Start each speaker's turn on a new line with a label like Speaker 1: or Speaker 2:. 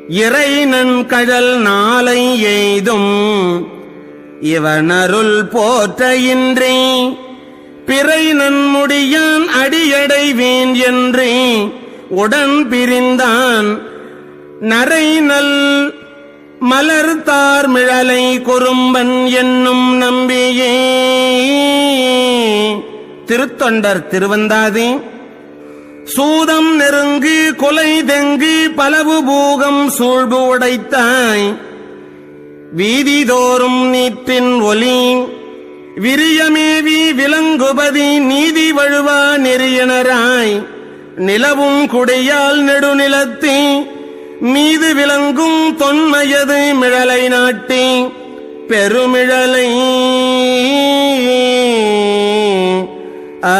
Speaker 1: இறைநன் கழல் நாளை எய்தும் இவனருள் போற்ற இன்றே பிறை நன்முடியான் அடியடைவேன் என்றே உடன் பிரிந்தான் நரை நல் மலர்த்தார் மிழலை குறும்பன் என்னும் நம்பியே. திருத்தொண்டர் திருவந்தாதி. சூதம் நெருங்கு கொலை தெங்கு பலவு பூகம் சூழ்பு உடைத்தாய் வீதிதோறும் நீற்றின் ஒலி விரியமேவி விலங்குபதி நீதி வழுவா நெறியனராய் நிலவும் குடையால் நெடுநிலத்தி மீது விளங்கும் தொன்மையது மிழலை நாட்டி பெருமிழலை ஆ